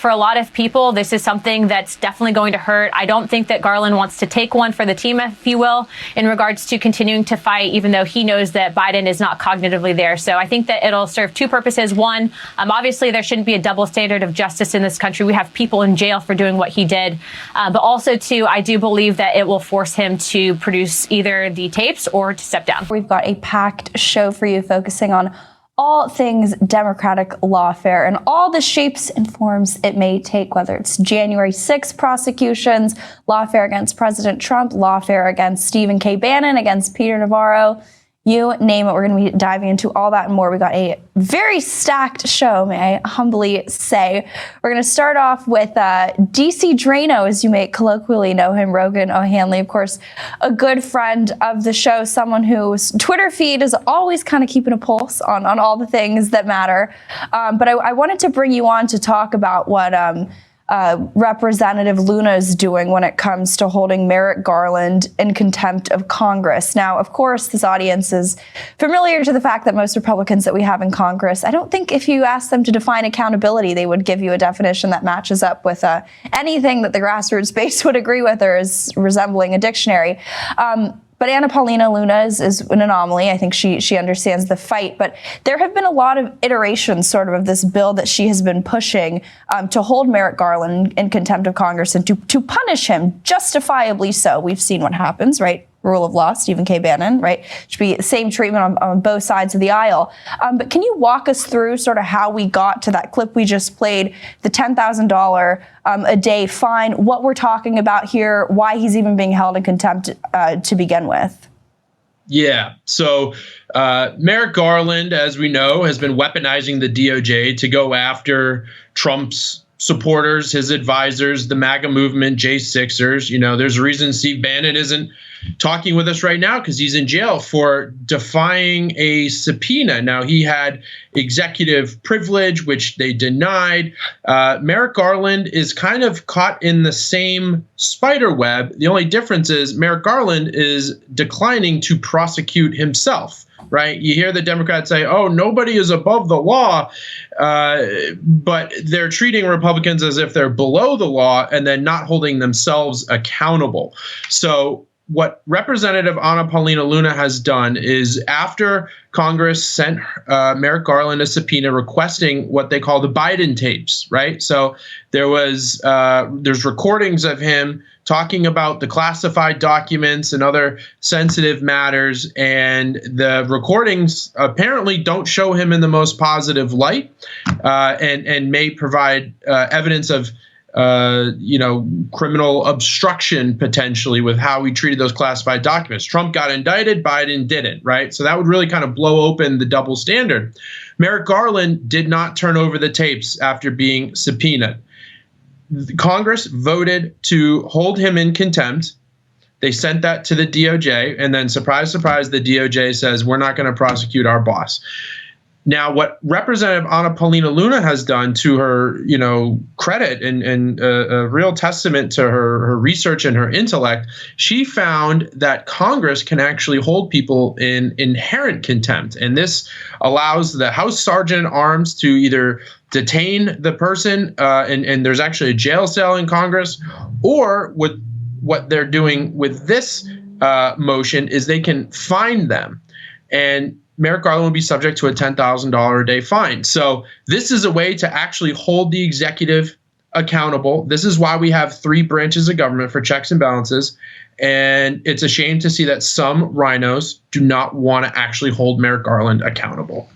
for a lot of people, this is something that's definitely going to hurt. I don't think that Garland wants to take one for the team, if you will, in regards to continuing to fight, even though he knows that Biden is not cognitively there. So I think that it'll serve two purposes. One, obviously there shouldn't be a double standard of justice in this country. We have people in jail for doing what he did. But also, too, I do believe that it will force him to produce either the tapes or to step down. We've got a packed show for you focusing on all things Democratic lawfare and all the shapes and forms it may take, whether it's January 6th prosecutions, lawfare against President Trump, lawfare against Stephen K. Bannon, against Peter Navarro, you name it. We're going to be diving into all that and more. We got a very stacked show, may I humbly say. We're going to start off with DC Drano, as you may colloquially know him, Rogan O'Hanley, of course, a good friend of the show, someone whose Twitter feed is always kind of keeping a pulse on all the things that matter. But I wanted to bring you on to talk about what Representative Luna is doing when it comes to holding Merrick Garland in contempt of Congress. Now, of course, this audience is familiar to the fact that most Republicans that we have in Congress, I don't think if you ask them to define accountability, they would give you a definition that matches up with anything that the grassroots base would agree with or is resembling a dictionary. But Anna Paulina Luna is an anomaly. I think she understands the fight. But there have been a lot of iterations sort of this bill that she has been pushing to hold Merrick Garland in contempt of Congress and to punish him justifiably so. We've seen what happens, right? Rule of law, Stephen K. Bannon, right? Should be the same treatment on both sides of the aisle. But can you walk us through sort of how we got to that clip we just played, the $10,000 a day fine, what we're talking about here, why he's even being held in contempt to begin with? Yeah. So Merrick Garland, as we know, has been weaponizing the DOJ to go after Trump's supporters, his advisors, the MAGA movement, J6ers. You know, there's a reason Steve Bannon isn't talking with us right now because he's in jail for defying a subpoena. Now, he had executive privilege, which they denied. Merrick Garland is kind of caught in the same spider web. The only difference is Merrick Garland is declining to prosecute himself. Right. You hear the Democrats say, oh, nobody is above the law. But they're treating Republicans as if they're below the law and then not holding themselves accountable. So what Representative Anna Paulina Luna has done is after Congress sent Merrick Garland a subpoena requesting what they call the Biden tapes. Right. So there's recordings of him talking about the classified documents and other sensitive matters. And the recordings apparently don't show him in the most positive light and may provide evidence of criminal obstruction potentially with how he treated those classified documents. Trump got indicted, Biden didn't, right? So that would really kind of blow open the double standard. Merrick Garland did not turn over the tapes after being subpoenaed. Congress voted to hold him in contempt. They sent that to the DOJ, and then surprise, surprise, the DOJ says, we're not going to prosecute our boss. Now, what Representative Anna Paulina Luna has done, to her, credit and a real testament to her research and her intellect, she found that Congress can actually hold people in inherent contempt. And this allows the House Sergeant at Arms to either detain the person, and there's actually a jail cell in Congress, or what they're doing with this motion is they can fine them. And Merrick Garland would be subject to a $10,000 a day fine. So this is a way to actually hold the executive accountable. This is why we have three branches of government for checks and balances. And it's a shame to see that some rhinos do not want to actually hold Merrick Garland accountable.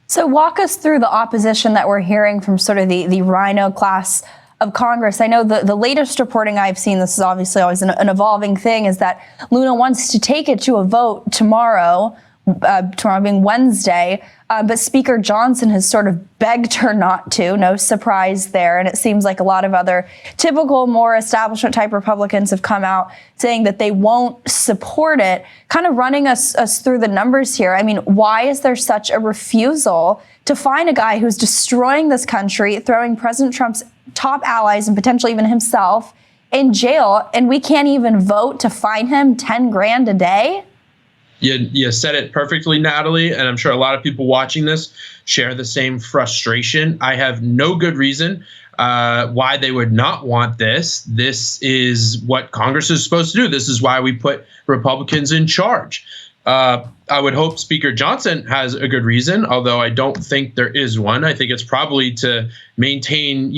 So walk us through the opposition that we're hearing from sort of the rhino class of Congress. I know the latest reporting I've seen, this is obviously always an evolving thing, is that Luna wants to take it to a vote tomorrow being Wednesday, but Speaker Johnson has sort of begged her not to. No surprise there. And it seems like a lot of other typical, more establishment type Republicans have come out saying that they won't support it, kind of running us through the numbers here. I mean, why is there such a refusal to find a guy who's destroying this country, throwing President Trump's top allies and potentially even himself in jail, and we can't even vote to fine him $10,000 a day? You said it perfectly, Natalie, and I'm sure a lot of people watching this share the same frustration. I have no good reason why they would not want this. This is what Congress is supposed to do. This is why we put Republicans in charge. I would hope Speaker Johnson has a good reason, although I don't think there is one. I think it's probably to maintain,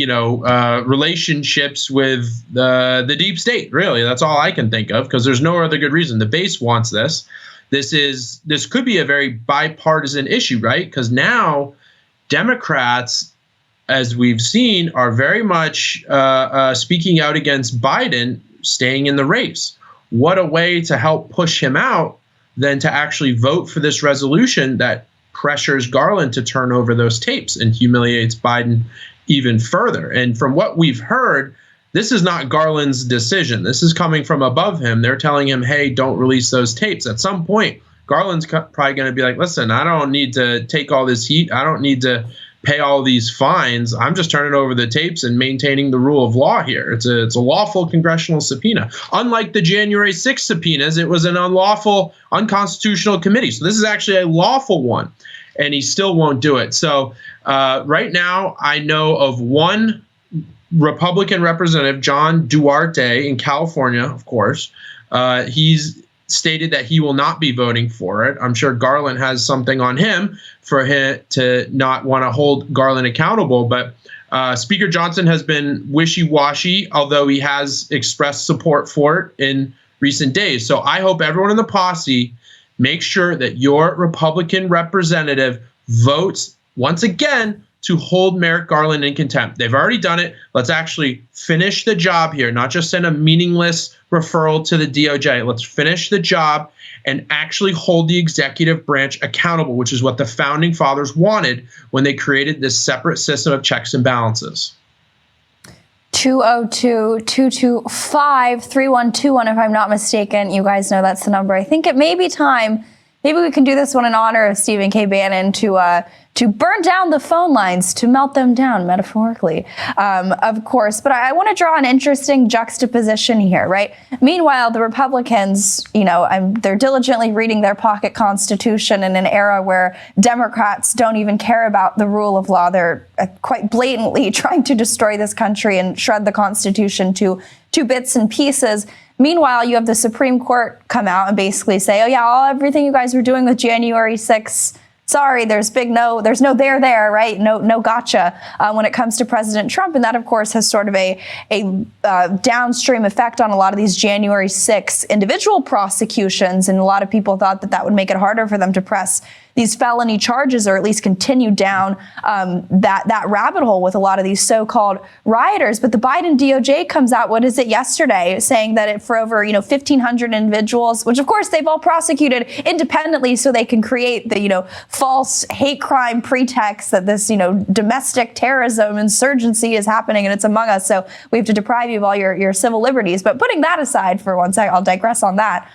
relationships with the deep state. Really, that's all I can think of, because there's no other good reason. The base wants this. This could be a very bipartisan issue, right? Because now Democrats, as we've seen, are very much speaking out against Biden staying in the race. What a way to help push him out than to actually vote for this resolution that pressures Garland to turn over those tapes and humiliates Biden even further. And from what we've heard, this is not Garland's decision. This is coming from above him. They're telling him, hey, don't release those tapes. At some point, Garland's probably going to be like, listen, I don't need to take all this heat. I don't need to pay all these fines. I'm just turning over the tapes and maintaining the rule of law here. It's a lawful congressional subpoena. Unlike the January 6th subpoenas, it was an unlawful, unconstitutional committee. So this is actually a lawful one, and he still won't do it. So right now, I know of one Republican representative, John Duarte in California, of course. He's stated that he will not be voting for it. I'm sure Garland has something on him for him to not want to hold Garland accountable. But Speaker Johnson has been wishy-washy, although he has expressed support for it in recent days. So I hope everyone in the posse makes sure that your Republican representative votes once again to hold Merrick Garland in contempt. They've already done it. Let's actually finish the job here, not just send a meaningless referral to the DOJ. Let's finish the job and actually hold the executive branch accountable, which is what the founding fathers wanted when they created this separate system of checks and balances. 202-225-3121, if I'm not mistaken. You guys know that's the number. I think it may be time. Maybe we can do this one in honor of Stephen K. Bannon to burn down the phone lines, to melt them down, metaphorically, of course. But I want to draw an interesting juxtaposition here, right? Meanwhile, the Republicans, they're diligently reading their pocket constitution in an era where Democrats don't even care about the rule of law. They're quite blatantly trying to destroy this country and shred the Constitution to bits and pieces. Meanwhile, you have the Supreme Court come out and basically say, oh yeah, everything you guys were doing with January 6th, sorry, there's no there, right? No gotcha when it comes to President Trump. And that, of course, has sort of a downstream effect on a lot of these January 6th individual prosecutions. And a lot of people thought that would make it harder for them to press these felony charges, or at least continue down that rabbit hole with a lot of these so-called rioters. But the Biden DOJ comes out, what is it, yesterday, saying that for over 1,500 individuals, which of course they've all prosecuted independently, so they can create the false hate crime pretext that this domestic terrorism insurgency is happening and it's among us. So we have to deprive you of all your civil liberties. But putting that aside for one second, I'll digress on that.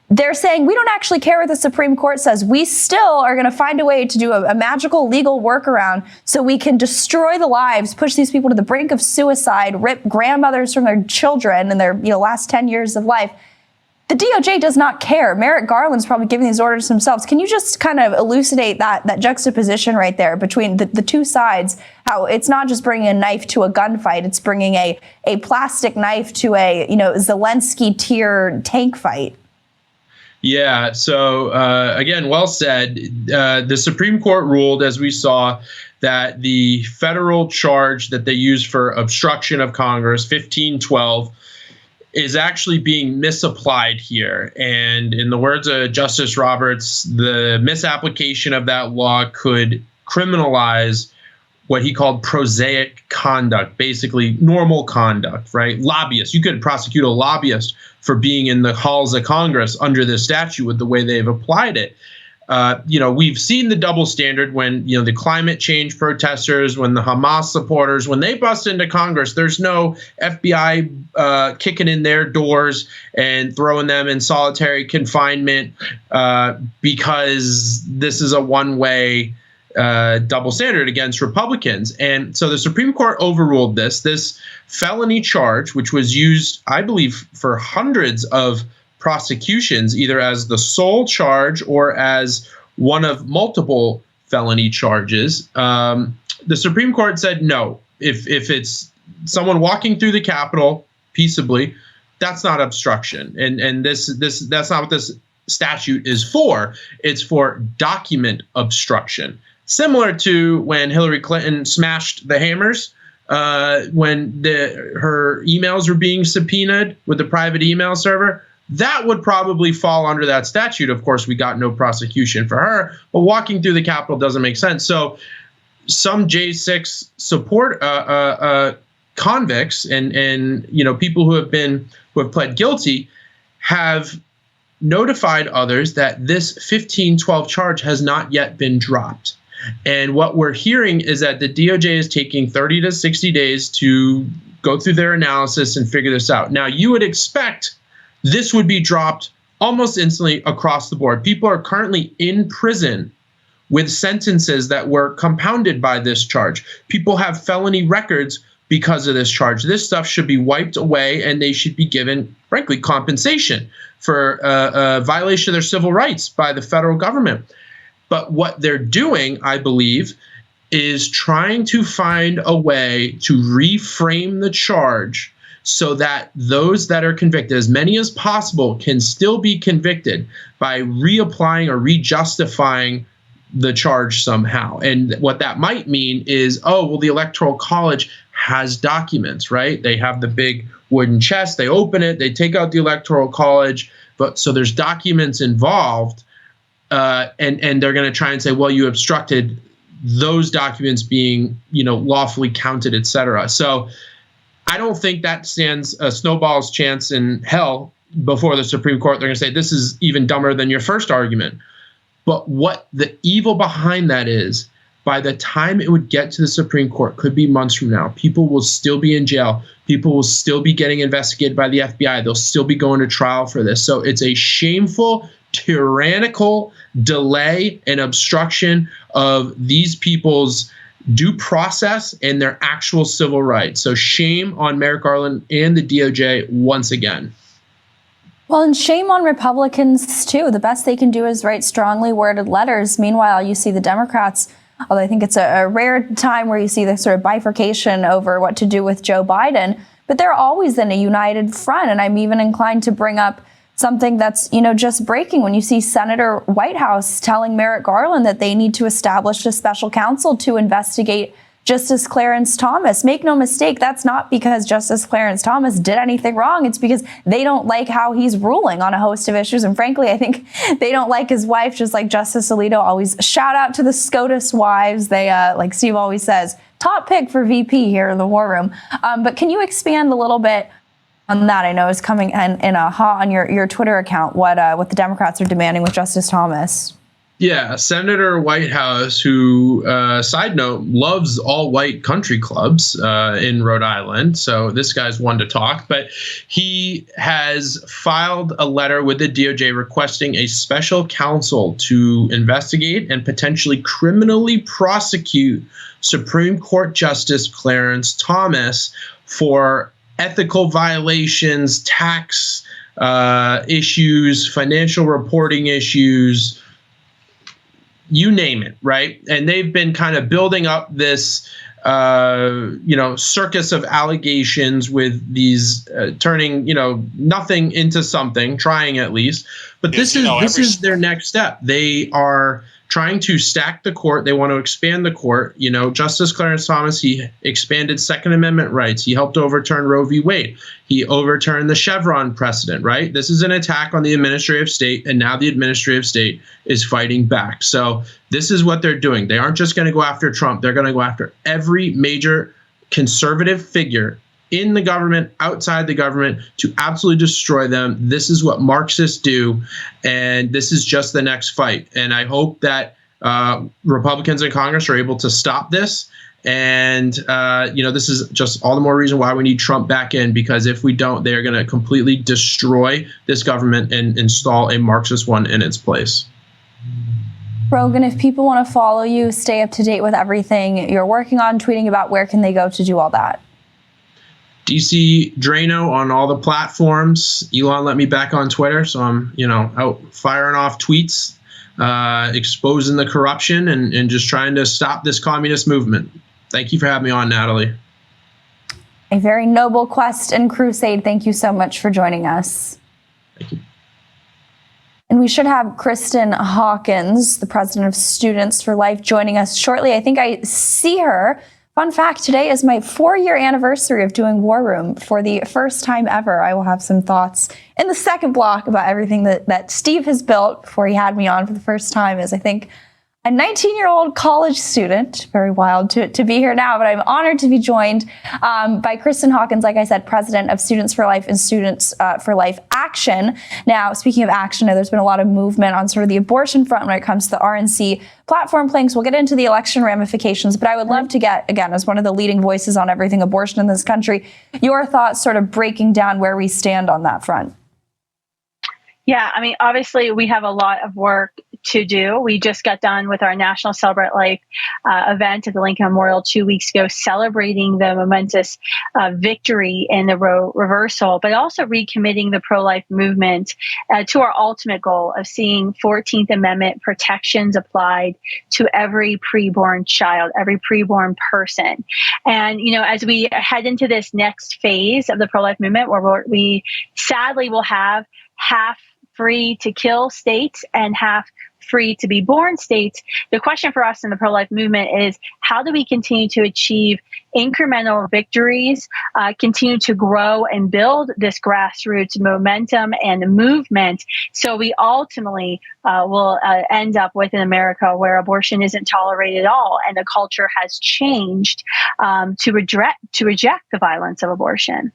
They're saying we don't actually care what the Supreme Court says. We still are going to find a way to do a magical legal workaround so we can destroy the lives, push these people to the brink of suicide, rip grandmothers from their children and their last 10 years of life. The DOJ does not care. Merrick Garland's probably giving these orders themselves. Can you just kind of elucidate that juxtaposition right there between the two sides? How it's not just bringing a knife to a gunfight, it's bringing a plastic knife to a Zelensky tier tank fight. Yeah. So again, well said. The Supreme Court ruled, as we saw, that the federal charge that they use for obstruction of Congress, 1512, is actually being misapplied here. And in the words of Justice Roberts, the misapplication of that law could criminalize what he called prosaic conduct, basically normal conduct, right? Lobbyists. You could prosecute a lobbyist for being in the halls of Congress under this statute with the way they've applied it. We've seen the double standard when, the climate change protesters, when the Hamas supporters, when they bust into Congress, there's no FBI kicking in their doors and throwing them in solitary confinement because this is a one-way double standard against Republicans. And so the Supreme Court overruled this felony charge, which was used, I believe, for hundreds of prosecutions, either as the sole charge or as one of multiple felony charges. The Supreme Court said no. If it's someone walking through the Capitol peaceably, that's not obstruction. And that's not what this statute is for. It's for document obstruction. Similar to when Hillary Clinton smashed the hammers, when her emails were being subpoenaed with the private email server. That would probably fall under that statute. Of course, we got no prosecution for her, but walking through the Capitol doesn't make sense. So some J6 support convicts and people who have pled guilty have notified others that this 1512 charge has not yet been dropped. And what we're hearing is that the DOJ is taking 30 to 60 days to go through their analysis and figure this out. Now, you would expect this would be dropped almost instantly across the board. People are currently in prison with sentences that were compounded by this charge. People have felony records because of this charge. This stuff should be wiped away, and they should be given, frankly, compensation for a violation of their civil rights by the federal government. But what they're doing, I believe, is trying to find a way to reframe the charge so that those that are convicted, as many as possible, can still be convicted by reapplying or rejustifying the charge somehow. And what that might mean is, the Electoral College has documents, right? They have the big wooden chest, they open it, they take out the Electoral College, but so there's documents involved, and they're going to try and say, well, you obstructed those documents being, lawfully counted, et cetera. So I don't think that stands a snowball's chance in hell before the Supreme Court. They're going to say this is even dumber than your first argument. But what the evil behind that is, by the time it would get to the Supreme Court, could be months from now, people will still be in jail. People will still be getting investigated by the FBI. They'll still be going to trial for this. So it's a shameful, tyrannical delay and obstruction of these people's due process and their actual civil rights. So shame on Merrick Garland and the DOJ once again. Well, and shame on Republicans, too. The best they can do is write strongly worded letters. Meanwhile, you see the Democrats, although I think it's a rare time where you see this sort of bifurcation over what to do with Joe Biden, but they're always in a united front. And I'm even inclined to bring up something that's, just breaking when you see Senator Whitehouse telling Merrick Garland that they need to establish a special counsel to investigate Justice Clarence Thomas. Make no mistake, that's not because Justice Clarence Thomas did anything wrong. It's because they don't like how he's ruling on a host of issues. And frankly, I think they don't like his wife, just like Justice Alito. Always shout out to the SCOTUS wives. They, like Steve always says, top pick for VP here in the War Room. But can you expand a little bit on that? I know is coming in a hot on your Twitter account, what the Democrats are demanding with Justice Thomas. Yeah, Senator Whitehouse, who, side note, loves all-white country clubs in Rhode Island. So this guy's one to talk. But he has filed a letter with the DOJ requesting a special counsel to investigate and potentially criminally prosecute Supreme Court Justice Clarence Thomas for ethical violations, tax issues, financial reporting issues, you name it, right? And they've been kind of building up this, circus of allegations with these turning, nothing into something, trying at least. But this is their next step. They are trying to stack the court. They want to expand the court. Justice Clarence Thomas, he expanded Second Amendment rights. He helped overturn Roe v. Wade. He overturned the Chevron precedent, right? This is an attack on the administrative state, and now the administrative state is fighting back. So this is what they're doing. They aren't just going to go after Trump. They're going to go after every major conservative figure in the government, outside the government, to absolutely destroy them. This is what Marxists do, and this is just the next fight. And I hope that Republicans in Congress are able to stop this. And, this is just all the more reason why we need Trump back in, because if we don't, they are going to completely destroy this government and install a Marxist one in its place. Rogan, if people want to follow you, stay up to date with everything you're working on, tweeting about, where can they go to do all that? DC Drano on all the platforms. Elon let me back on Twitter, so I'm, out firing off tweets, exposing the corruption and just trying to stop this communist movement. Thank you for having me on, Natalie. A very noble quest and crusade. Thank you so much for joining us. Thank you. And we should have Kristan Hawkins, the president of Students for Life, joining us shortly. I think I see her. Fun fact, today is my 4-year anniversary of doing War Room. For the first time ever, I will have some thoughts in the second block about everything that Steve has built before he had me on for the first time, as I think a 19-year-old college student. Very wild to be here now, but I'm honored to be joined by Kristan Hawkins, like I said, president of Students for Life and Students for Life Action. Now, speaking of action, there's been a lot of movement on sort of the abortion front when it comes to the RNC platform planks. We'll get into the election ramifications, but I would love to get, again, as one of the leading voices on everything abortion in this country, your thoughts sort of breaking down where we stand on that front. Yeah, I mean, obviously, we have a lot of work to do. We just got done with our National Celebrate Life event at the Lincoln Memorial 2 weeks ago, celebrating the momentous victory in the Roe reversal, but also recommitting the pro-life movement to our ultimate goal of seeing 14th Amendment protections applied to every preborn child, every preborn person. And, as we head into this next phase of the pro-life movement, where we sadly will have half free to kill states and half free to be born states, the question for us in the pro-life movement is, how do we continue to achieve incremental victories, continue to grow and build this grassroots momentum and movement, so we ultimately will end up with an America where abortion isn't tolerated at all, and the culture has changed to reject the violence of abortion.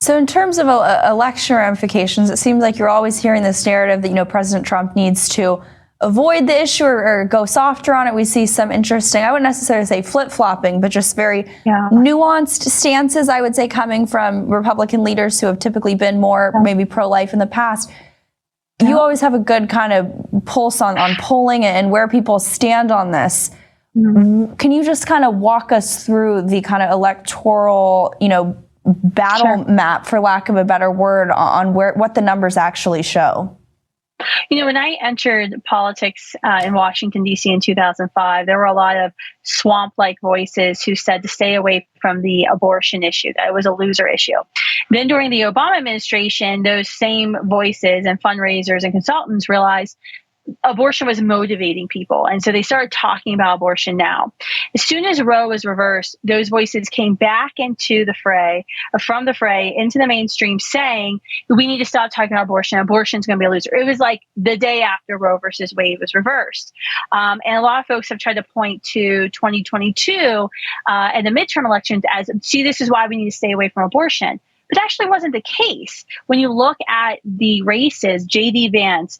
So in terms of election ramifications, it seems like you're always hearing this narrative that, President Trump needs to avoid the issue or go softer on it. We see some interesting, I wouldn't necessarily say flip-flopping, but just very nuanced stances, I would say, coming from Republican leaders who have typically been more maybe pro-life in the past. You always have a good kind of pulse on polling and where people stand on this. Can you just kind of walk us through the kind of electoral, battle map, for lack of a better word, on what the numbers actually show? When I entered politics in Washington, D.C. in 2005, there were a lot of swamp-like voices who said to stay away from the abortion issue, that it was a loser issue. Then during the Obama administration, those same voices and fundraisers and consultants realized abortion was motivating people. And so they started talking about abortion now. As soon as Roe was reversed, those voices came back into the fray, from the fray into the mainstream, saying, we need to stop talking about abortion. Abortion's going to be a loser. It was like the day after Roe versus Wade was reversed. And a lot of folks have tried to point to 2022 and the midterm elections as, see, this is why we need to stay away from abortion. But it actually wasn't the case. When you look at the races, J.D. Vance,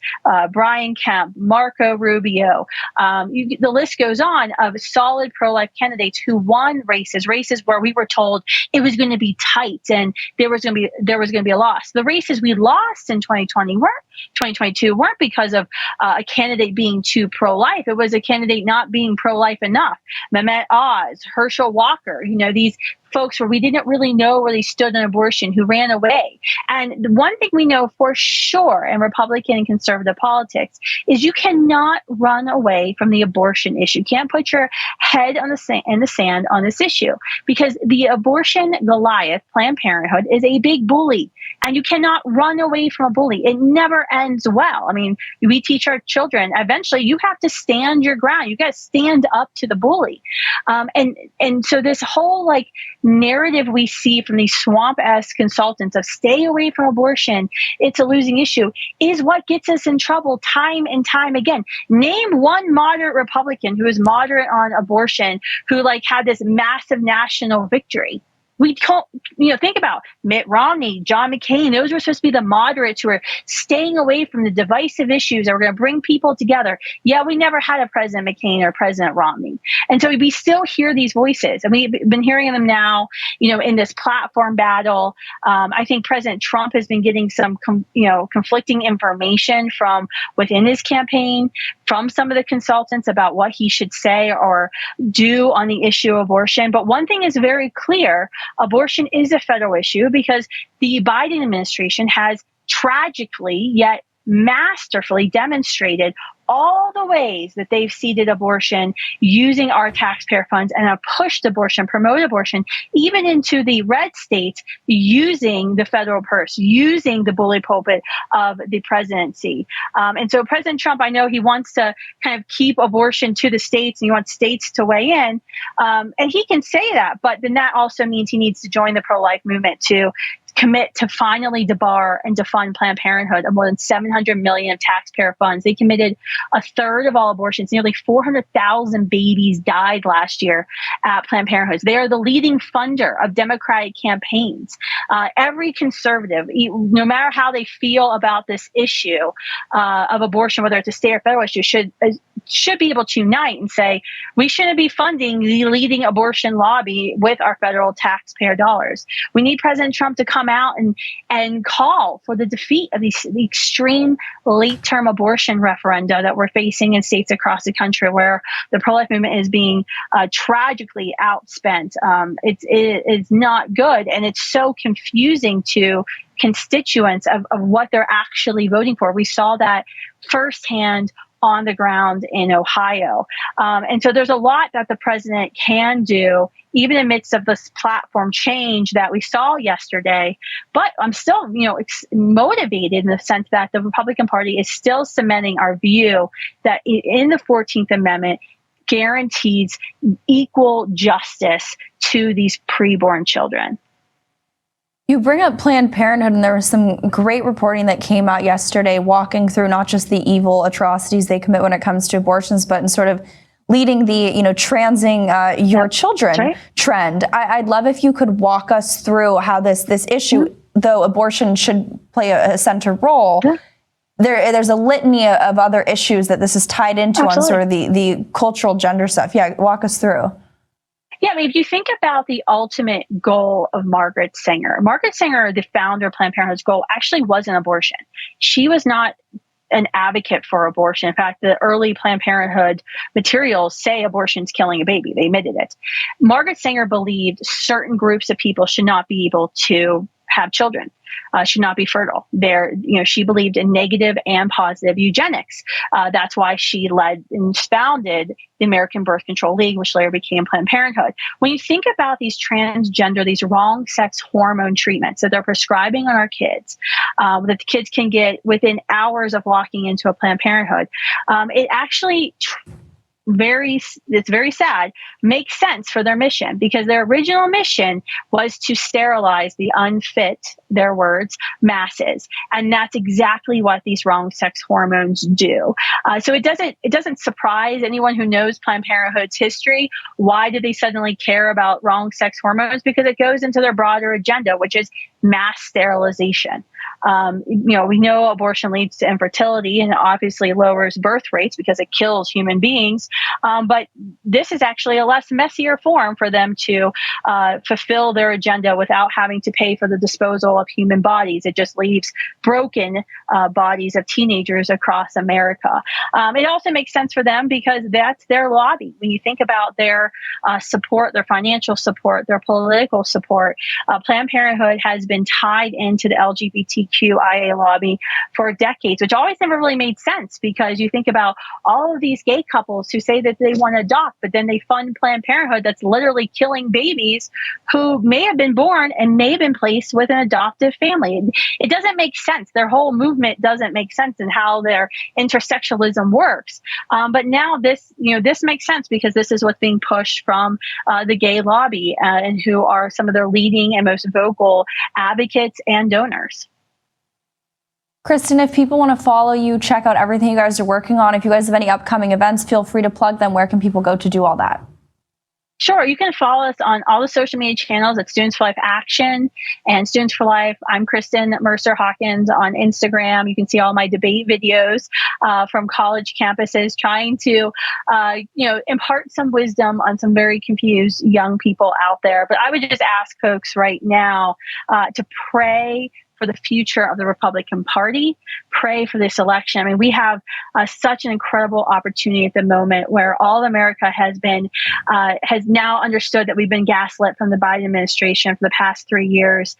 Brian Kemp, Marco Rubio, the list goes on of solid pro-life candidates who won races where we were told it was going to be tight and there was going to be a loss. The races we lost in 2022 weren't because of a candidate being too pro-life. It was a candidate not being pro-life enough. Mehmet Oz, Herschel Walker, these folks where we didn't really know where they stood on abortion, who ran away. And the one thing we know for sure in Republican and conservative politics is you cannot run away from the abortion issue. You can't put your head in the sand on this issue, because the abortion Goliath, Planned Parenthood, is a big bully. And you cannot run away from a bully. It never ends well. I mean, we teach our children, eventually you have to stand your ground. You got to stand up to the bully. And so this whole narrative we see from these swamp-esque consultants of stay away from abortion, it's a losing issue, is what gets us in trouble time and time again. Name one moderate Republican who is moderate on abortion who had this massive national victory. We can't, think about Mitt Romney, John McCain. Those were supposed to be the moderates who are staying away from the divisive issues that were going to bring people together. Yeah, we never had a President McCain or President Romney. And so we still hear these voices. And we've been hearing them now, in this platform battle. I think President Trump has been getting some, conflicting information from within his campaign, from some of the consultants about what he should say or do on the issue of abortion. But one thing is very clear. abortion is a federal issue because the Biden administration has tragically yet masterfully demonstrated all the ways that they've seeded abortion using our taxpayer funds and have pushed abortion, promoted abortion, even into the red states using the federal purse, using the bully pulpit of the presidency. And so President Trump, I know he wants to kind of keep abortion to the states and he wants states to weigh in. And he can say that, but then that also means he needs to join the pro-life movement to commit to finally debar and defund Planned Parenthood of more than $700 million of taxpayer funds. They committed a third of all abortions. Nearly 400,000 babies died last year at Planned Parenthood. They are the leading funder of Democratic campaigns. Every conservative, no matter how they feel about this issue of abortion, whether it's a state or federal issue, should be able to unite and say, we shouldn't be funding the leading abortion lobby with our federal taxpayer dollars. We need President Trump to come out and call for the defeat of the extreme late-term abortion referenda that we're facing in states across the country where the pro-life movement is being tragically outspent. It's not good, and it's so confusing to constituents of what they're actually voting for. We saw that firsthand on the ground in Ohio. And so there's a lot that the president can do, even amidst of this platform change that we saw yesterday. But I'm still, motivated in the sense that the Republican Party is still cementing our view that in the 14th Amendment guarantees equal justice to these preborn children. You bring up Planned Parenthood, and there was some great reporting that came out yesterday walking through not just the evil atrocities they commit when it comes to abortions, but in sort of leading the, transing your children trend. I'd love if you could walk us through how this issue, though abortion should play a center role, there's a litany of other issues that this is tied into on sort of the cultural gender stuff. Yeah, walk us through. Yeah, I mean, if you think about the ultimate goal of Margaret Sanger, the founder of Planned Parenthood's goal actually wasn't abortion. She was not an advocate for abortion. In fact, the early Planned Parenthood materials say abortion's killing a baby. They admitted it. Margaret Sanger believed certain groups of people should not be able to have children, should not be fertile. She believed in negative and positive eugenics. That's why she led and founded the American Birth Control League, which later became Planned Parenthood. When you think about these transgender, these wrong sex hormone treatments that they're prescribing on our kids, that the kids can get within hours of walking into a Planned Parenthood, it actually it's very sad, makes sense for their mission, because their original mission was to sterilize the unfit, their words, masses. And that's exactly what these wrong sex hormones do. So it doesn't surprise anyone who knows Planned Parenthood's history. Why did they suddenly care about wrong sex hormones? Because it goes into their broader agenda, which is mass sterilization. We know abortion leads to infertility and obviously lowers birth rates because it kills human beings. But this is actually a less messier form for them to fulfill their agenda without having to pay for the disposal of human bodies. It just leaves broken bodies of teenagers across America. It also makes sense for them because that's their lobby. When you think about their support, their financial support, their political support, Planned Parenthood has been tied into the LGBTQIA lobby for decades, which always never really made sense, because you think about all of these gay couples who say that they want to adopt, but then they fund Planned Parenthood that's literally killing babies who may have been born and may have been placed with an adoptive family. It doesn't make sense. Their whole movement doesn't make sense in how their intersectionalism works. But now this makes sense because this is what's being pushed from the gay lobby and who are some of their leading and most vocal advocates and donors. Kristan, if people want to follow you, check out everything you guys are working on, if you guys have any upcoming events, feel free to plug them. Where can people go to do all that? Sure. You can follow us on all the social media channels at Students for Life Action and Students for Life. I'm Kristan Mercer Hawkins on Instagram. You can see all my debate videos from college campuses trying to, impart some wisdom on some very confused young people out there. But I would just ask folks right now to pray for the future of the Republican Party. Pray for this election. I mean, we have such an incredible opportunity at the moment where all America has now understood that we've been gaslit from the Biden administration for the past 3 years.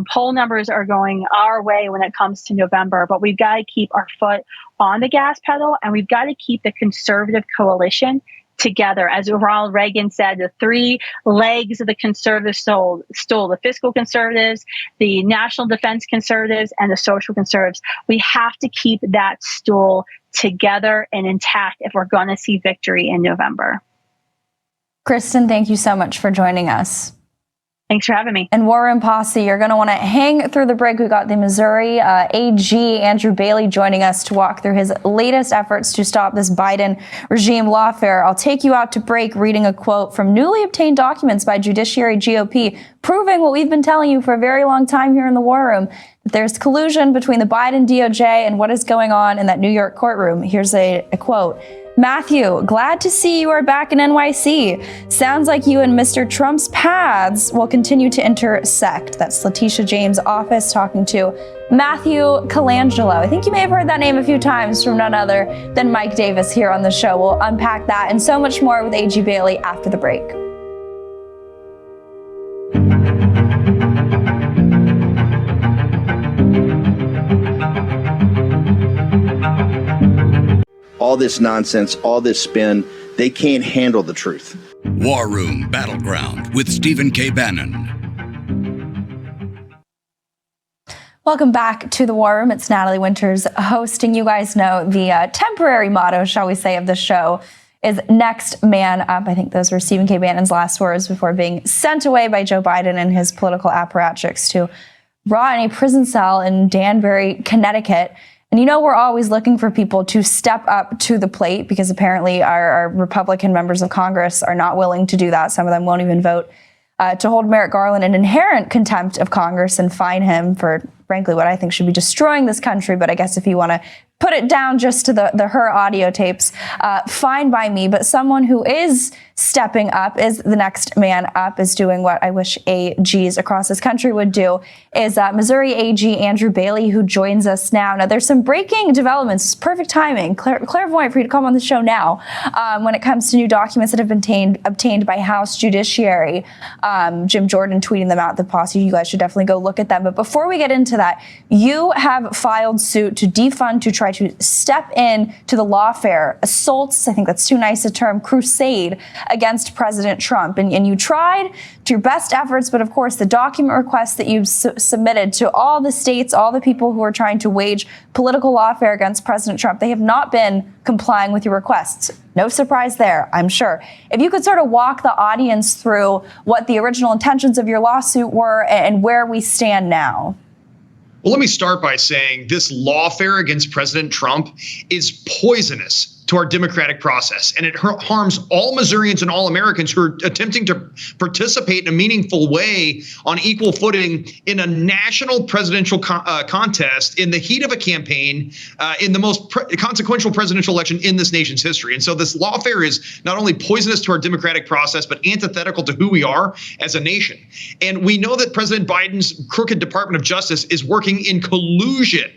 Poll numbers are going our way when it comes to November, but we've got to keep our foot on the gas pedal, and we've got to keep the conservative coalition together. As Ronald Reagan said, the three legs of the conservative stool, the fiscal conservatives, the national defense conservatives, and the social conservatives. We have to keep that stool together and intact if we're going to see victory in November. Kristan, thank you so much for joining us. Thanks for having me. And War Room Posse, you're going to want to hang through the break. We got the Missouri AG, Andrew Bailey, joining us to walk through his latest efforts to stop this Biden regime lawfare. I'll take you out to break reading a quote from newly obtained documents by Judiciary GOP, proving what we've been telling you for a very long time here in the War Room, that there's collusion between the Biden DOJ and what is going on in that New York courtroom. Here's a quote. Matthew, glad to see you are back in NYC. Sounds like you and Mr. Trump's paths will continue to intersect. That's Letitia James' office talking to Matthew Colangelo. I think you may have heard that name a few times from none other than Mike Davis here on the show. We'll unpack that and so much more with AG Bailey after the break. All this nonsense, all this spin, they can't handle the truth. War Room Battleground with Stephen K. Bannon. Welcome back to the War Room. It's Natalie Winters hosting. You guys know the temporary motto, shall we say, of the show is next man up. I think those were Stephen K. Bannon's last words before being sent away by Joe Biden and his political apparatchiks to rot in a prison cell in Danbury, Connecticut. And you know, we're always looking for people to step up to the plate because apparently our Republican members of Congress are not willing to do that. Some of them won't even vote to hold Merrick Garland in inherent contempt of Congress and fine him for, frankly, what I think should be destroying this country. But I guess if you want to put it down just to the her audio tapes, fine by me. But someone who is stepping up, is the next man up, is doing what I wish AGs across this country would do, is Missouri AG Andrew Bailey, who joins us now. Now, there's some breaking developments, perfect timing, clairvoyant for you to come on the show now, when it comes to new documents that have been obtained by House Judiciary. Jim Jordan tweeting them out, the posse, you guys should definitely go look at them. But before we get into that, you have filed suit to defund, to try to step in to the lawfare assaults, I think that's too nice a term, crusade against President Trump. And you tried to your best efforts, but of course the document requests that you've submitted to all the states, all the people who are trying to wage political lawfare against President Trump, they have not been complying with your requests. No surprise there, I'm sure. If you could sort of walk the audience through what the original intentions of your lawsuit were and where we stand now. Well, let me start by saying this lawfare against President Trump is poisonous to our democratic process, and it harms all Missourians and all Americans who are attempting to participate in a meaningful way on equal footing in a national presidential contest in the heat of a campaign in the most consequential presidential election in this nation's history. And so this lawfare is not only poisonous to our democratic process, but antithetical to who we are as a nation. And we know that President Biden's crooked Department of Justice is working in collusion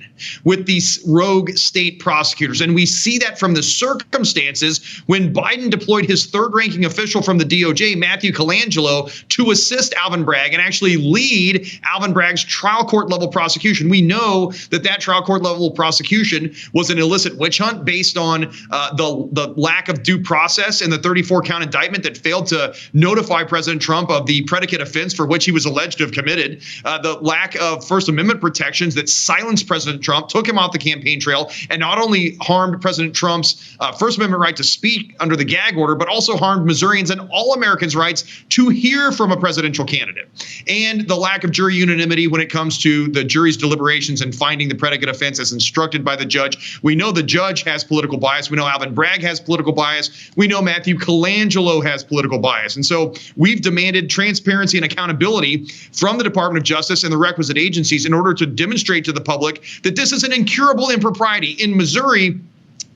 with these rogue state prosecutors. And we see that from the circumstances when Biden deployed his third-ranking official from the DOJ, Matthew Colangelo, to assist Alvin Bragg and actually lead Alvin Bragg's trial court level prosecution. We know that that trial court level prosecution was an illicit witch hunt based on the lack of due process in the 34-count indictment that failed to notify President Trump of the predicate offense for which he was alleged to have committed, the lack of First Amendment protections that silenced President Trump, took him off the campaign trail, and not only harmed President Trump's First Amendment right to speak under the gag order, but also harmed Missourians and all Americans' rights to hear from a presidential candidate. And the lack of jury unanimity when it comes to the jury's deliberations and finding the predicate offense as instructed by the judge. We know the judge has political bias. We know Alvin Bragg has political bias. We know Matthew Colangelo has political bias. And so we've demanded transparency and accountability from the Department of Justice and the requisite agencies in order to demonstrate to the public that this is an incurable impropriety. In Missouri,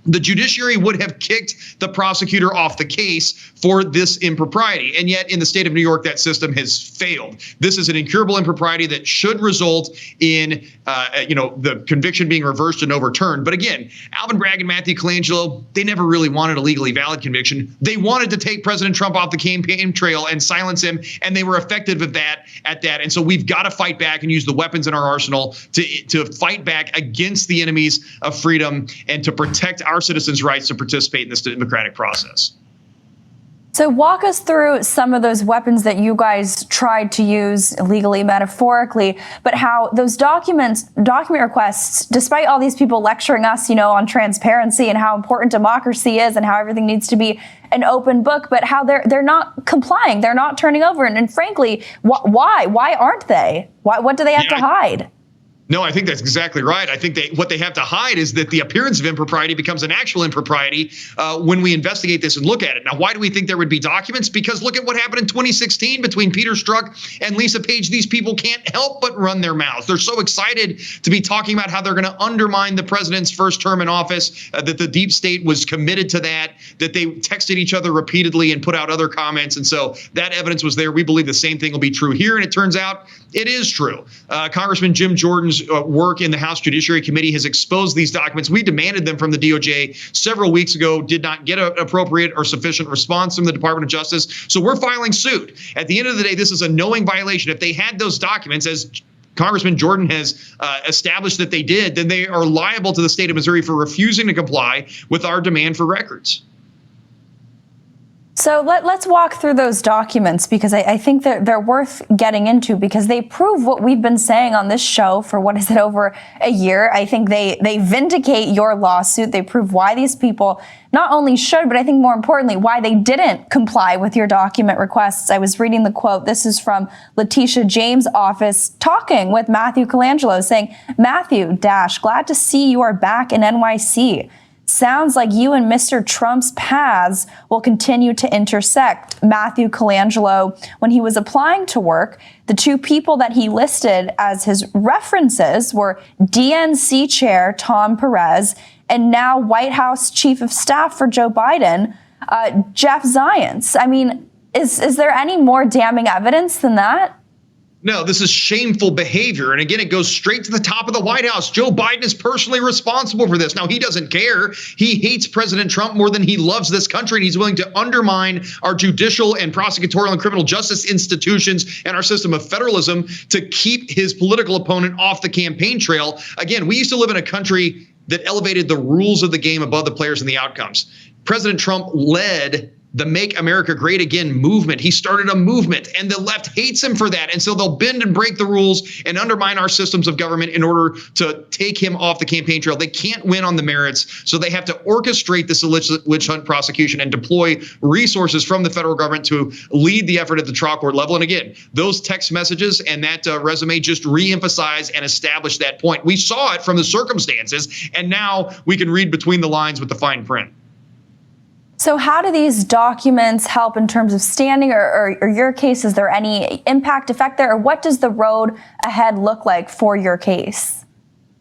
the judiciary would have kicked the prosecutor off the case for this impropriety. And yet in the state of New York, that system has failed. This is an incurable impropriety that should result in, the conviction being reversed and overturned. But again, Alvin Bragg and Matthew Colangelo, they never really wanted a legally valid conviction. They wanted to take President Trump off the campaign trail and silence him, and they were effective at that. And so we've got to fight back and use the weapons in our arsenal to fight back against the enemies of freedom and to protect our citizens' rights to participate in this democratic process. So walk us through some of those weapons that you guys tried to use legally, metaphorically, but how those document requests, despite all these people lecturing us, on transparency and how important democracy is and how everything needs to be an open book, but how they're not complying, they're not turning over. And frankly, why aren't they? What do they have to hide? No, I think that's exactly right. I think what they have to hide is that the appearance of impropriety becomes an actual impropriety when we investigate this and look at it. Now, why do we think there would be documents? Because look at what happened in 2016 between Peter Strzok and Lisa Page. These people can't help but run their mouths. They're so excited to be talking about how they're going to undermine the president's first term in office, that the deep state was committed to that they texted each other repeatedly and put out other comments. And so that evidence was there. We believe the same thing will be true here. And it turns out it is true. Congressman Jim Jordan's work in the House Judiciary Committee has exposed these documents. We demanded them from the DOJ several weeks ago, did not get an appropriate or sufficient response from the Department of Justice. So we're filing suit. At the end of the day, this is a knowing violation. If they had those documents, as Congressman Jordan has established that they did, then they are liable to the state of Missouri for refusing to comply with our demand for records. So let's walk through those documents, because I think that they're worth getting into, because they prove what we've been saying on this show for, over a year. I think they vindicate your lawsuit. They prove why these people not only should, but I think more importantly, why they didn't comply with your document requests. I was reading the quote. This is from Letitia James' office talking with Matthew Colangelo, saying, "Matthew, glad to see you are back in NYC. Sounds like you and Mr. Trump's paths will continue to intersect." Matthew Colangelo, when he was applying to work, the two people that he listed as his references were DNC Chair Tom Perez and now White House Chief of Staff for Joe Biden, Jeff Zients. I mean, is there any more damning evidence than that? No, this is shameful behavior. And again, it goes straight to the top of the White House. Joe Biden is personally responsible for this. Now, he doesn't care. He hates President Trump more than he loves this country. And he's willing to undermine our judicial and prosecutorial and criminal justice institutions and our system of federalism to keep his political opponent off the campaign trail. Again, we used to live in a country that elevated the rules of the game above the players and the outcomes. President Trump led the Make America Great Again movement. He started a movement, and the left hates him for that. And so they'll bend and break the rules and undermine our systems of government in order to take him off the campaign trail. They can't win on the merits, so they have to orchestrate this illicit witch hunt prosecution and deploy resources from the federal government to lead the effort at the trial court level. And again, those text messages and that resume just reemphasize and establish that point. We saw it from the circumstances, and now we can read between the lines with the fine print. So how do these documents help in terms of standing or your case? Is there any impact, effect there? Or what does the road ahead look like for your case?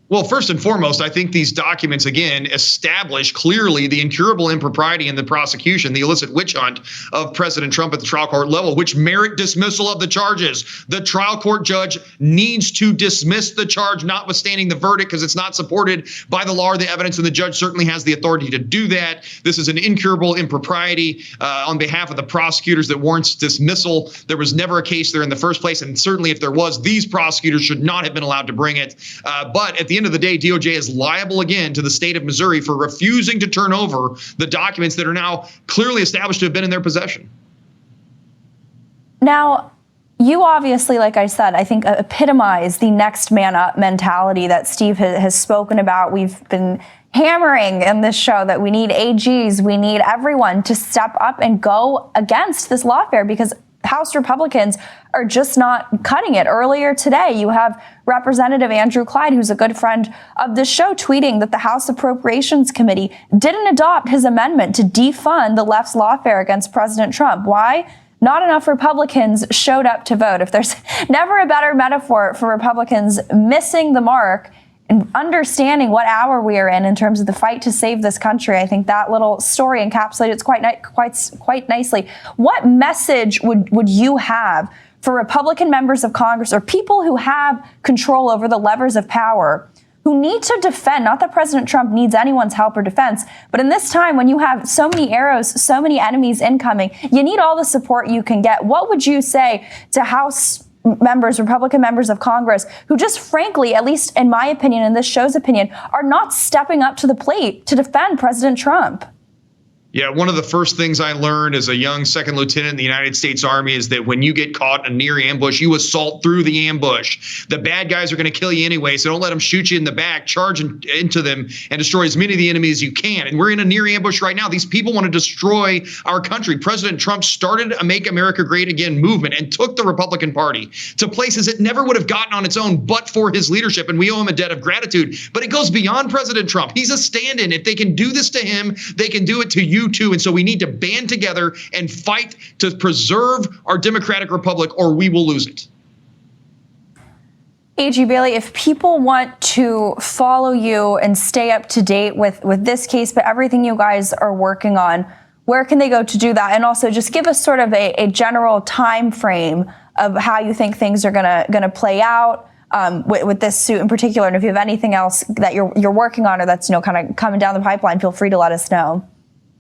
Well, first and foremost, I think these documents, again, establish clearly the incurable impropriety in the prosecution, the illicit witch hunt of President Trump at the trial court level, which merit dismissal of the charges. The trial court judge needs to dismiss the charge, notwithstanding the verdict, because it's not supported by the law or the evidence, and the judge certainly has the authority to do that. This is an incurable impropriety on behalf of the prosecutors that warrants dismissal. There was never a case there in the first place, and certainly if there was, these prosecutors should not have been allowed to bring it. But at the end of the day, DOJ is liable again to the state of Missouri for refusing to turn over the documents that are now clearly established to have been in their possession. Now, you obviously, like I said, I think epitomize the next man up mentality that Steve has spoken about. We've been hammering in this show that we need AGs, we need everyone to step up and go against this lawfare, because House Republicans are just not cutting it. Earlier today, you have Representative Andrew Clyde, who's a good friend of the show, tweeting that the House Appropriations Committee didn't adopt his amendment to defund the left's lawfare against President Trump. Why? Not enough Republicans showed up to vote. If there's never a better metaphor for Republicans missing the mark, and understanding what hour we are in terms of the fight to save this country. I think that little story encapsulates it quite nicely. What message would you have for Republican members of Congress or people who have control over the levers of power, who need to defend, not that President Trump needs anyone's help or defense, but in this time when you have so many arrows, so many enemies incoming, you need all the support you can get. What would you say to House members, Republican members of Congress, who just frankly, at least in my opinion, in this show's opinion, are not stepping up to the plate to defend President Trump? Yeah, one of the first things I learned as a young second lieutenant in the United States Army is that when you get caught in a near ambush, you assault through the ambush. The bad guys are going to kill you anyway, so don't let them shoot you in the back. Charge into them and destroy as many of the enemies as you can. And we're in a near ambush right now. These people want to destroy our country. President Trump started a Make America Great Again movement and took the Republican Party to places it never would have gotten on its own but for his leadership, and we owe him a debt of gratitude. But it goes beyond President Trump. He's a stand-in. If they can do this to him, they can do it to you too. And so we need to band together and fight to preserve our democratic republic, or we will lose it. A.G. Bailey, if people want to follow you and stay up to date with this case, but everything you guys are working on, where can they go to do that? And also just give us sort of a general time frame of how you think things are gonna play out with this suit in particular. And if you have anything else that you're working on or that's kind of coming down the pipeline, feel free to let us know.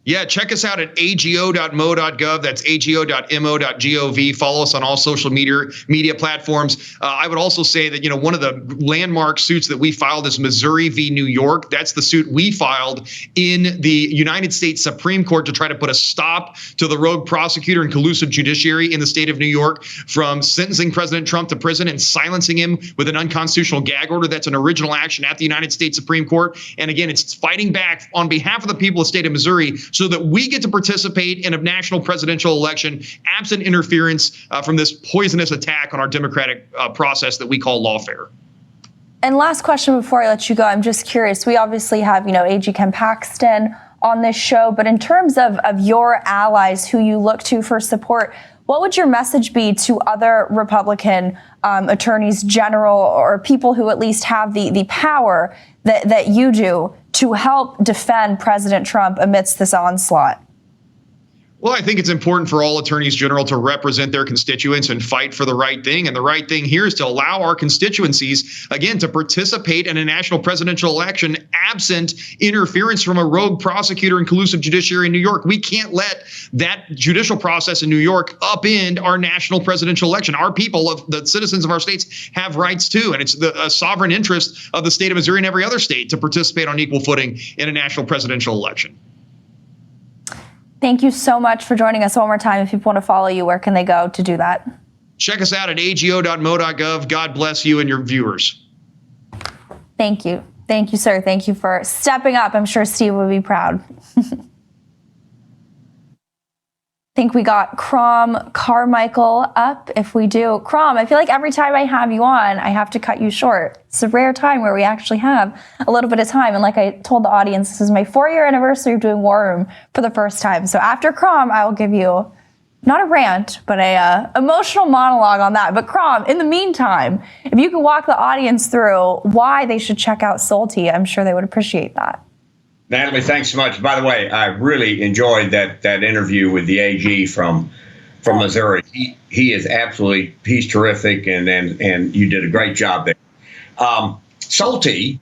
Yeah, check us out at ago.mo.gov. That's ago.mo.gov. Follow us on all social media platforms. I would also say that, one of the landmark suits that we filed is Missouri v. New York. That's the suit we filed in the United States Supreme Court to try to put a stop to the rogue prosecutor and collusive judiciary in the state of New York from sentencing President Trump to prison and silencing him with an unconstitutional gag order. That's an original action at the United States Supreme Court. And again, it's fighting back on behalf of the people of the state of Missouri so that we get to participate in a national presidential election absent interference from this poisonous attack on our democratic process that we call lawfare. And last question before I let you go, I'm just curious. We obviously have, A.G. Ken Paxton on this show, but in terms of your allies who you look to for support, what would your message be to other Republican attorneys general or people who at least have the power that you do to help defend President Trump amidst this onslaught? Well, I think it's important for all attorneys general to represent their constituents and fight for the right thing. And the right thing here is to allow our constituencies, again, to participate in a national presidential election absent interference from a rogue prosecutor and collusive judiciary in New York. We can't let that judicial process in New York upend our national presidential election. Our people, of the citizens of our states, have rights too. And it's the sovereign interest of the state of Missouri and every other state to participate on equal footing in a national presidential election. Thank you so much for joining us one more time. If people want to follow you, where can they go to do that? Check us out at ago.mo.gov. God bless you and your viewers. Thank you. Thank you, sir. Thank you for stepping up. I'm sure Steve would be proud. I think we got Crom Carmichael up. If we do, Crom, I feel like every time I have you on, I have to cut you short. It's a rare time where we actually have a little bit of time. And like I told the audience, this is my 4-year anniversary of doing War Room for the first time. So after Crom, I will give you not a rant, but a emotional monologue on that. But Crom, in the meantime, if you could walk the audience through why they should check out Salty, I'm sure they would appreciate that. Natalie, thanks so much. By the way, I really enjoyed that interview with the AG from Missouri. He is he's terrific, and you did a great job there. Salty,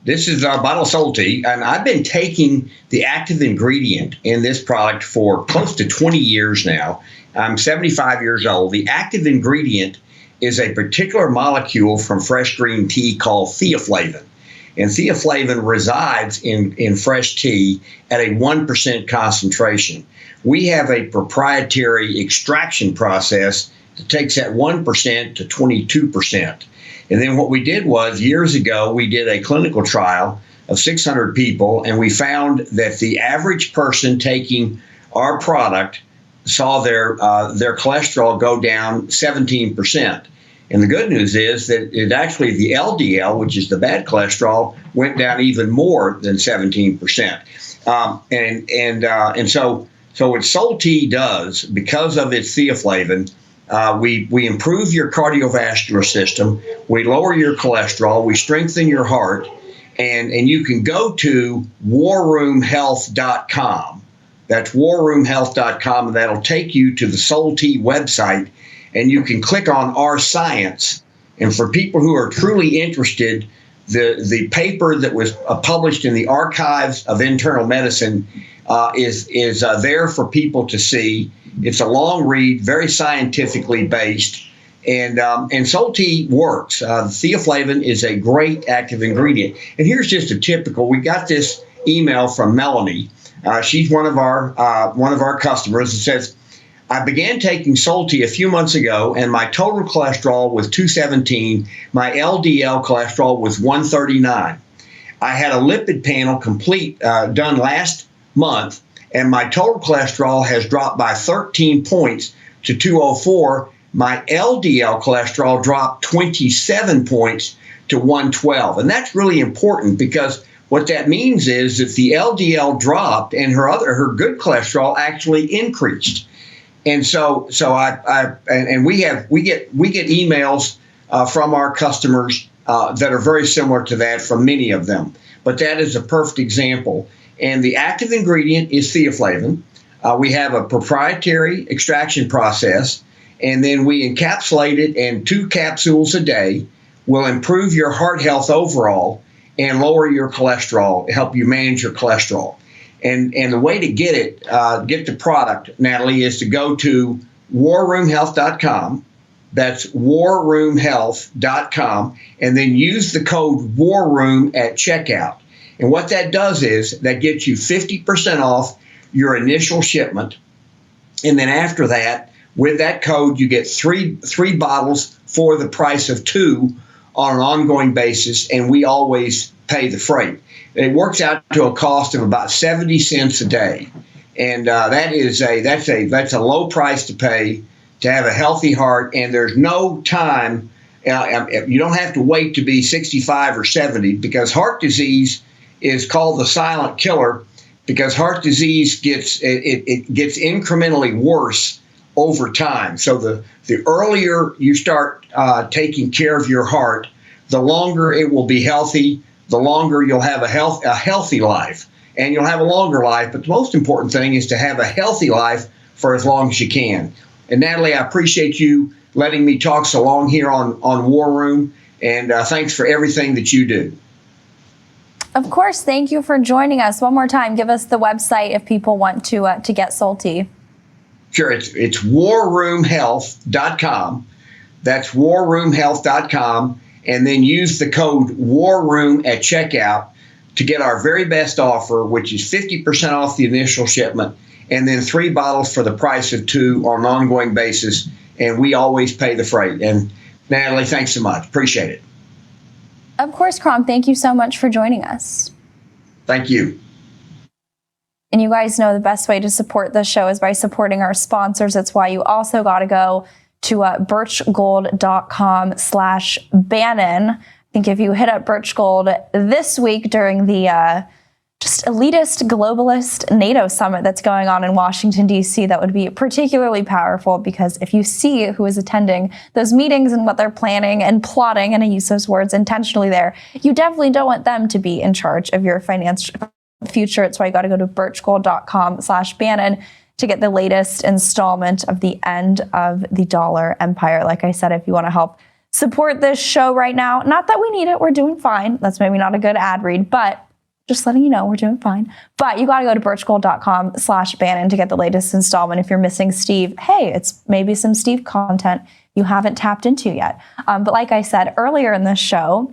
this is our bottle of Salty, and I've been taking the active ingredient in this product for close to 20 years now. I'm 75 years old. The active ingredient is a particular molecule from fresh green tea called theaflavin. And theaflavin resides in fresh tea at a 1% concentration. We have a proprietary extraction process that takes that 1% to 22%. And then what we did was, years ago, we did a clinical trial of 600 people, and we found that the average person taking our product saw their cholesterol go down 17%. And the good news is that it actually, the LDL, which is the bad cholesterol, went down even more than 17%. And so what Salty does, because of its theaflavin, We improve your cardiovascular system. We lower your cholesterol. We strengthen your heart. And you can go to warroomhealth.com. That's warroomhealth.com. And that'll take you to the Solti website. And you can click on Our Science. And for people who are truly interested, the paper that was published in the Archives of Internal Medicine is there for people to see. It's a long read, very scientifically based, and Solti works. Theaflavin is a great active ingredient. And here's just a typical. We got this email from Melanie. She's one of our customers. It says, I began taking Solti a few months ago, and my total cholesterol was 217. My LDL cholesterol was 139. I had a lipid panel done last month, and my total cholesterol has dropped by 13 points to 204. My LDL cholesterol dropped 27 points to 112. And that's really important, because what that means is that the LDL dropped and her good cholesterol actually increased. And so we get emails from our customers that are very similar to that from many of them. But that is a perfect example. And the active ingredient is theaflavin. We have a proprietary extraction process, and then we encapsulate it in 2 capsules a day. Will improve your heart health overall and lower your cholesterol, help you manage your cholesterol. And the way to get the product, Natalie, is to go to warroomhealth.com. That's warroomhealth.com, and then use the code WARROOM at checkout. And what that does is that gets you 50% off your initial shipment. And then after that, with that code, you get three bottles for the price of 2 on an ongoing basis, and we always pay the freight. It works out to a cost of about 70 cents a day, and that's a low price to pay to have a healthy heart. And there's no time; you don't have to wait to be 65 or 70, because heart disease is called the silent killer, because heart disease gets incrementally worse over time. So the earlier you start taking care of your heart, the longer it will be healthy, the longer you'll have a healthy life, and you'll have a longer life. But the most important thing is to have a healthy life for as long as you can. And Natalie, I appreciate you letting me talk so long here on War Room, and thanks for everything that you do. Of course, thank you for joining us. One more time, give us the website if people want to get Solti. Sure, it's warroomhealth.com. That's warroomhealth.com. And then use the code WARROOM at checkout to get our very best offer, which is 50% off the initial shipment, and then 3 bottles for the price of 2 on an ongoing basis. And we always pay the freight. And Natalie, thanks so much. Appreciate it. Of course, Crom, thank you so much for joining us. Thank you. And you guys know the best way to support this show is by supporting our sponsors. That's why you also got to go to birchgold.com/Bannon. I think if you hit up Birch Gold this week during the just elitist, globalist NATO summit that's going on in Washington, D.C., that would be particularly powerful, because if you see who is attending those meetings and what they're planning and plotting, and I use those words intentionally there, you definitely don't want them to be in charge of your financial future. It's why you got to go to birchgold.com/Bannon to get the latest installment of the End of the Dollar Empire. Like I said, if you want to help support this show right now, not that we need it, we're doing fine. That's maybe not a good ad read, but just letting you know we're doing fine. But you got to go to birchgold.com/Bannon to get the latest installment. If you're missing Steve, hey, it's maybe some Steve content you haven't tapped into yet. But like I said earlier in this show,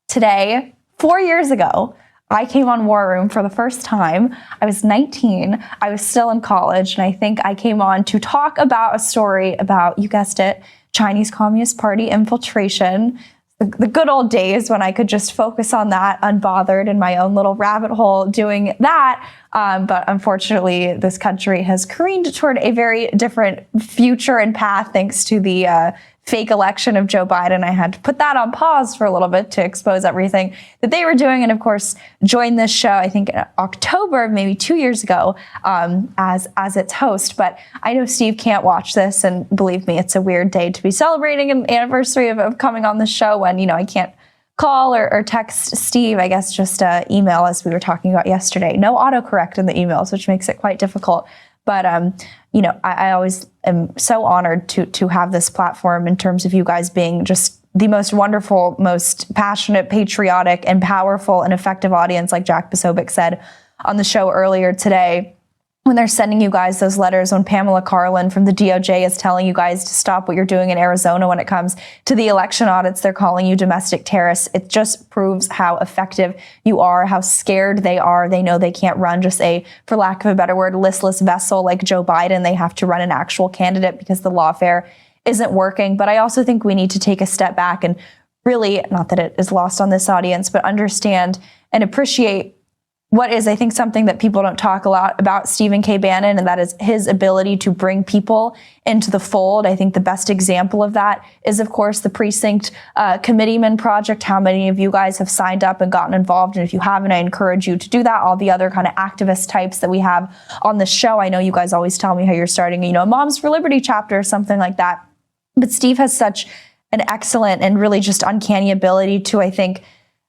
today, 4 years ago, I came on War Room for the first time. I was 19. I was still in college, and I think I came on to talk about a story about, you guessed it, Chinese Communist Party infiltration. The good old days when I could just focus on that unbothered in my own little rabbit hole doing that. But unfortunately, this country has careened toward a very different future and path thanks to the fake election of Joe Biden. I had to put that on pause for a little bit to expose everything that they were doing. And of course, joined this show, I think in October, maybe 2 years ago, as its host. But I know Steve can't watch this. And believe me, it's a weird day to be celebrating an anniversary of coming on the show when, I can't call or text Steve. I guess just email, as we were talking about yesterday. No autocorrect in the emails, which makes it quite difficult. But, I always am so honored to have this platform in terms of you guys being just the most wonderful, most passionate, patriotic, and powerful and effective audience, like Jack Posobiec said on the show earlier today. When they're sending you guys those letters, when Pamela Karlan from the DOJ is telling you guys to stop what you're doing in Arizona when it comes to the election audits, they're calling you domestic terrorists. It just proves how effective you are, how scared they are. They know they can't run just for lack of a better word, listless vessel like Joe Biden. They have to run an actual candidate because the lawfare isn't working. But I also think we need to take a step back and really, not that it is lost on this audience, but understand and appreciate what is, I think, something that people don't talk a lot about Stephen K. Bannon, and that is his ability to bring people into the fold. I think the best example of that is, of course, the Precinct Committeeman Project. How many of you guys have signed up and gotten involved? And if you haven't, I encourage you to do that. All the other kind of activist types that we have on the show. I know you guys always tell me how you're starting, a Moms for Liberty chapter or something like that. But Steve has such an excellent and really just uncanny ability to, I think,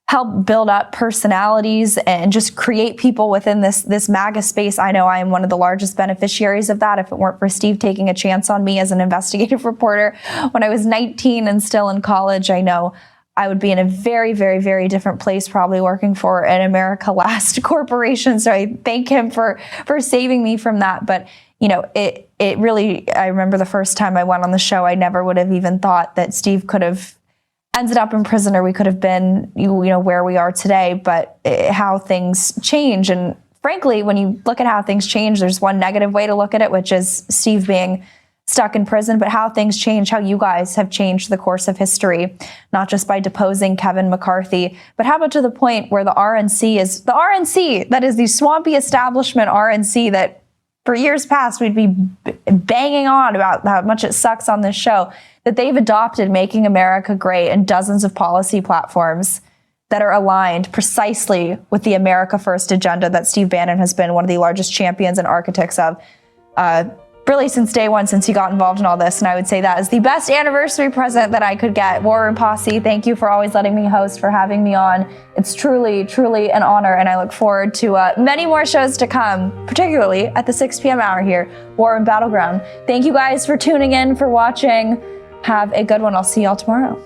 help build up personalities and just create people within this MAGA space. I know I am one of the largest beneficiaries of that. If it weren't for Steve taking a chance on me as an investigative reporter when I was 19 and still in college, I know I would be in a very, very, very different place, probably working for an America Last corporation. So I thank him for saving me from that. But it really, I remember the first time I went on the show, I never would have even thought that Steve could have ended up in prison, or we could have been, where we are today. But how things change, and frankly, when you look at how things change, there's one negative way to look at it, which is Steve being stuck in prison. But how things change, how you guys have changed the course of history, not just by deposing Kevin McCarthy, but how about to the point where the RNC is the RNC, that is the swampy establishment RNC that for years past we'd be banging on about how much it sucks on this show, that they've adopted Making America Great and dozens of policy platforms that are aligned precisely with the America First agenda that Steve Bannon has been one of the largest champions and architects of, really since day one, since he got involved in all this. And I would say that is the best anniversary present that I could get. War Room Posse, thank you for always letting me host, for having me on. It's truly, truly an honor, and I look forward to many more shows to come, particularly at the 6 p.m. hour here, War Room Battleground. Thank you guys for tuning in, for watching. Have a good one. I'll see y'all tomorrow.